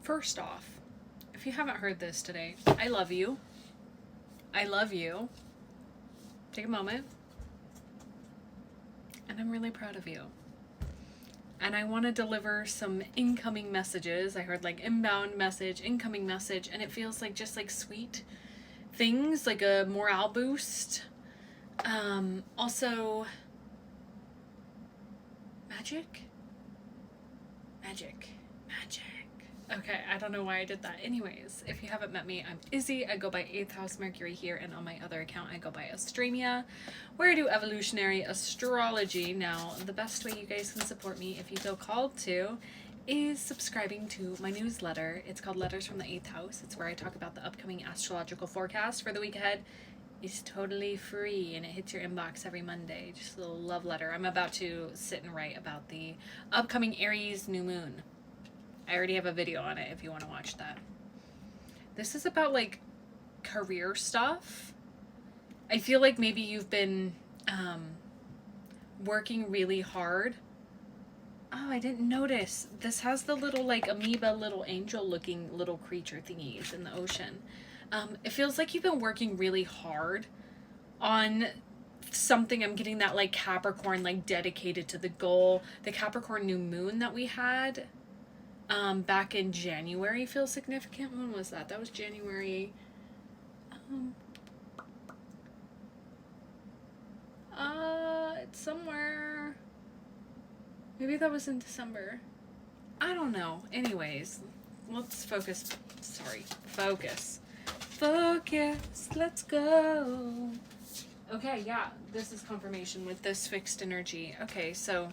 First off, if you haven't heard this today, I love you. I love you. Take a moment. And I'm really proud of you. And I want to deliver some incoming messages. I heard like inbound message, incoming message, and it feels like just like sweet things, like a morale boost. Also, magic. Okay, I don't know why I did that. Anyways, if you haven't met me, I'm Izzy. I go by 8th House Mercury here, and on my other account, I go by Astremia, where I do evolutionary astrology. Now, the best way you guys can support me, if you feel called to, is subscribing to my newsletter. It's called Letters from the 8th House. It's where I talk about the upcoming astrological forecast for the week ahead. It's totally free, and it hits your inbox every Monday. Just a little love letter. I'm about to sit and write about the upcoming Aries new moon. I already have a video on it if you want to watch that. This is about like career stuff. I feel like maybe you've been working really hard. Oh, I didn't notice. This has the little like amoeba little angel looking little creature thingies in the ocean. It feels like you've been working really hard on something. I'm getting that like Capricorn like dedicated to the goal. The Capricorn new moon that we had back in January feels significant. When was that? That was January. It's somewhere. Maybe that was in December. I don't know. Anyways, let's focus. Sorry. Focus. Let's go. Okay, yeah. This is confirmation with this fixed energy. Okay, so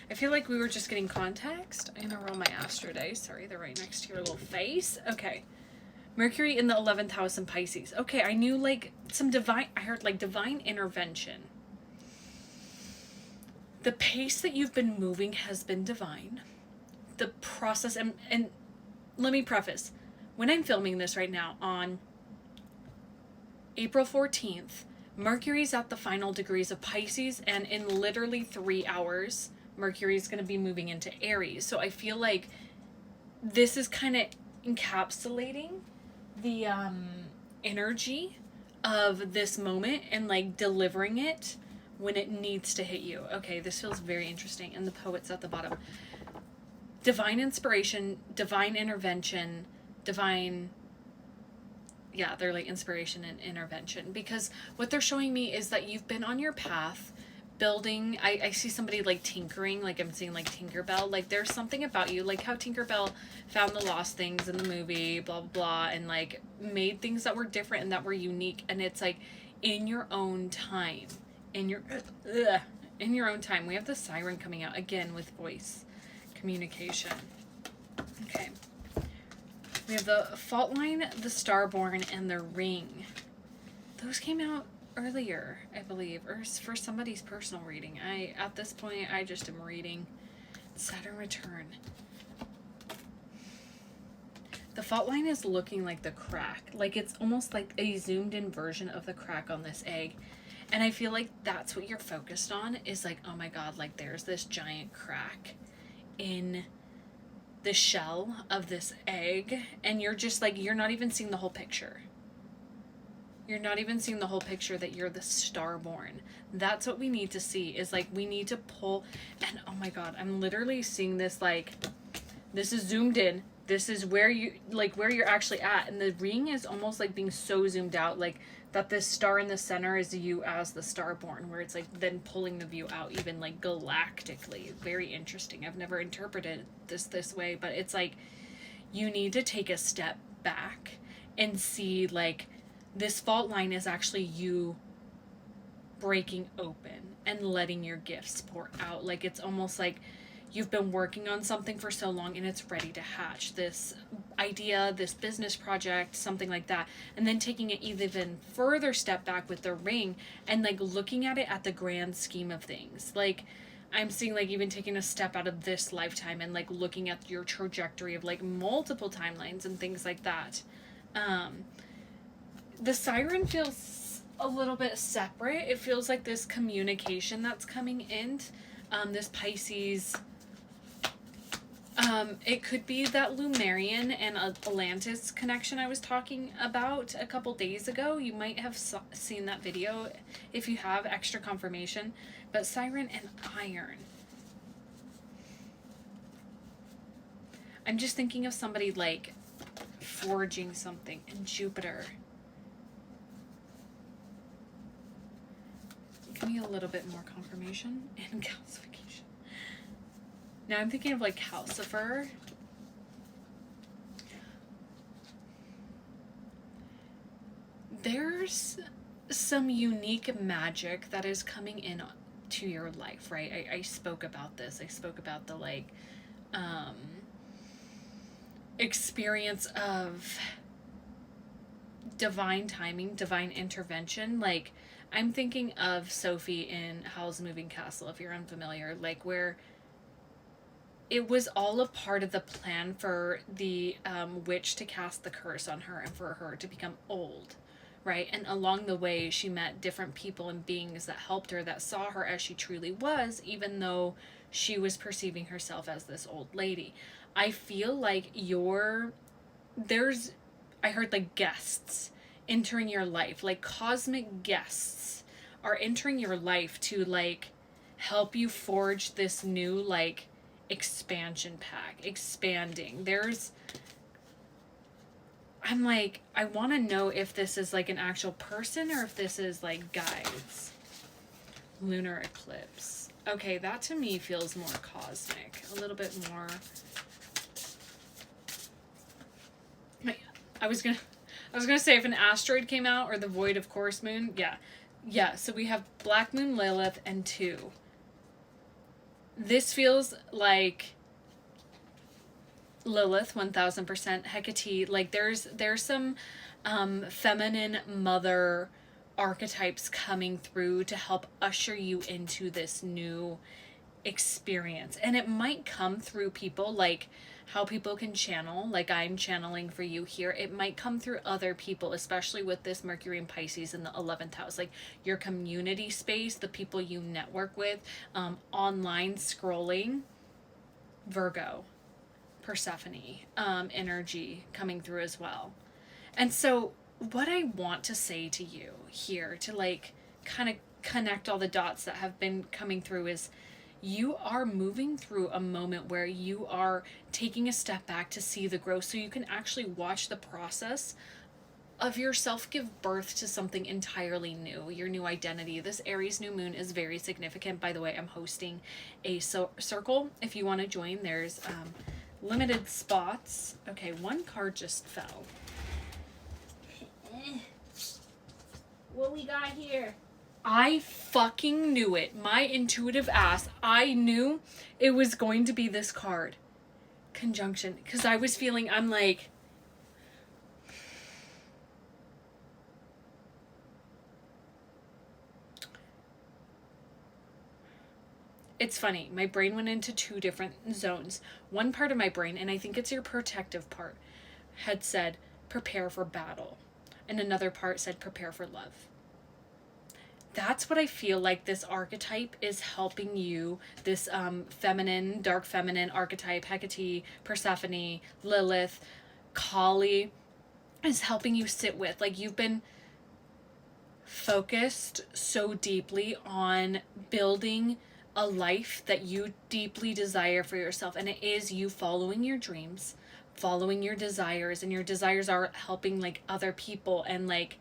I feel like we were just getting context. I'm gonna roll my astro dice. Sorry, they're right next to your little face. Okay. Mercury in the 11th house in Pisces. Okay, I knew like some I heard like divine intervention. The pace that you've been moving has been divine. The process, and let me preface, when I'm filming this right now on April 14th, Mercury's at the final degrees of Pisces, and in literally 3 hours, Mercury is going to be moving into Aries. So I feel like this is kind of encapsulating the energy of this moment and like delivering it when it needs to hit you. Okay, this feels very interesting. And the poet's at the bottom. Divine inspiration, divine intervention, divine... Yeah, they're like inspiration and intervention. Because what they're showing me is that you've been on your path building. I see somebody like tinkering, like I'm seeing like Tinkerbell. Like there's something about you, like how Tinkerbell found the lost things in the movie, blah blah blah, and like made things that were different and that were unique. And it's like in your own time, in your own time. We have the siren coming out again with voice communication. Okay, we have the fault line, the starborn, and the ring. Those came out earlier, I believe, or for somebody's personal reading. At this point, I just am reading Saturn return. The fault line is looking like the crack. Like it's almost like a zoomed in version of the crack on this egg. And I feel like that's what you're focused on, is like, oh my God, like there's this giant crack in the shell of this egg. And you're just like, you're not even seeing the whole picture. You're not even seeing the whole picture that you're the starborn. That's what we need to see, is like we need to pull. And oh my God, I'm literally seeing this, like this is zoomed in. This is where you like where you're actually at. And the ring is almost like being so zoomed out, like that this star in the center is you as the starborn, where it's like then pulling the view out even like galactically. Very interesting. I've never interpreted this way, but it's like you need to take a step back and see like this fault line is actually you breaking open and letting your gifts pour out. Like it's almost like you've been working on something for so long and it's ready to hatch. This idea, this business project, something like that. And then taking it even further step back with the ring and like looking at it at the grand scheme of things. Like I'm seeing like even taking a step out of this lifetime and like looking at your trajectory of like multiple timelines and things like that. The siren feels a little bit separate. It feels like this communication that's coming in. This Pisces It could be that Lumerian and Atlantis connection I was talking about a couple days ago. You might have seen that video if you have extra confirmation. But Siren and Iron. I'm just thinking of somebody like forging something. And Jupiter. Give me a little bit more confirmation. And calcification. Now I'm thinking of like Calcifer. There's some unique magic that is coming in to your life, right? I spoke about this. I spoke about the like experience of divine timing, divine intervention. Like, I'm thinking of Sophie in Howl's Moving Castle, if you're unfamiliar, like where it was all a part of the plan for the witch to cast the curse on her and for her to become old, right? And along the way, she met different people and beings that helped her, that saw her as she truly was, even though she was perceiving herself as this old lady. I feel like I heard like guests entering your life, like cosmic guests are entering your life to like help you forge this new like expansion pack, expanding. I'm like, I want to know if this is like an actual person or if this is like guides. Lunar eclipse. Okay, that to me feels more cosmic, a little bit more. I was gonna say if an asteroid came out or the void of course moon. Yeah, so we have Black Moon Lilith and 2. This feels like Lilith 1000%, Hecate. Like there's some feminine mother archetypes coming through to help usher you into this new experience. And it might come through people, like how people can channel, like I'm channeling for you here. It might come through other people, especially with this Mercury and Pisces in the 11th house, like your community space, the people you network with, online scrolling. Virgo, Persephone energy coming through as well. And so what I want to say to you here to like kind of connect all the dots that have been coming through is you are moving through a moment where you are taking a step back to see the growth so you can actually watch the process of yourself give birth to something entirely new, your new identity. This Aries new moon is very significant. By the way, I'm hosting a circle. If you want to join, there's limited spots. Okay, one card just fell. What we got here? I fucking knew it. My intuitive ass. I knew it was going to be this card. Conjunction. Because I was feeling, I'm like, it's funny. My brain went into 2 different zones. One part of my brain, and I think it's your protective part, had said, prepare for battle. And another part said, prepare for love. That's what I feel like this archetype is helping you, this feminine, dark feminine archetype, Hecate, Persephone, Lilith, Kali, is helping you sit with. Like, you've been focused so deeply on building a life that you deeply desire for yourself. And it is you following your dreams, following your desires, and your desires are helping like other people and like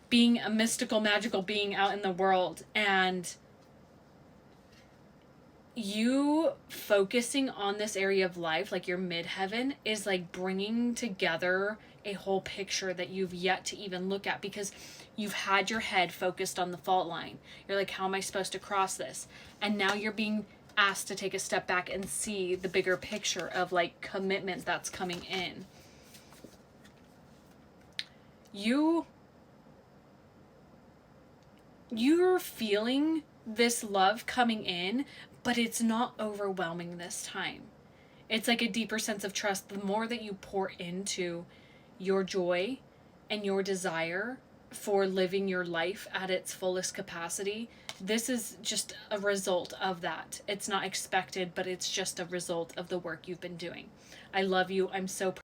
being a mystical, magical being out in the world. And you focusing on this area of life, like your midheaven, is like bringing together a whole picture that you've yet to even look at, because you've had your head focused on the fault line. You're like, how am I supposed to cross this? And now you're being asked to take a step back and see the bigger picture of like commitment that's coming in. You're feeling this love coming in, but it's not overwhelming this time. It's like a deeper sense of trust. The more that you pour into your joy and your desire for living your life at its fullest capacity, This is just a result of that. It's not expected, but it's just a result of the work you've been doing. I love you. I'm so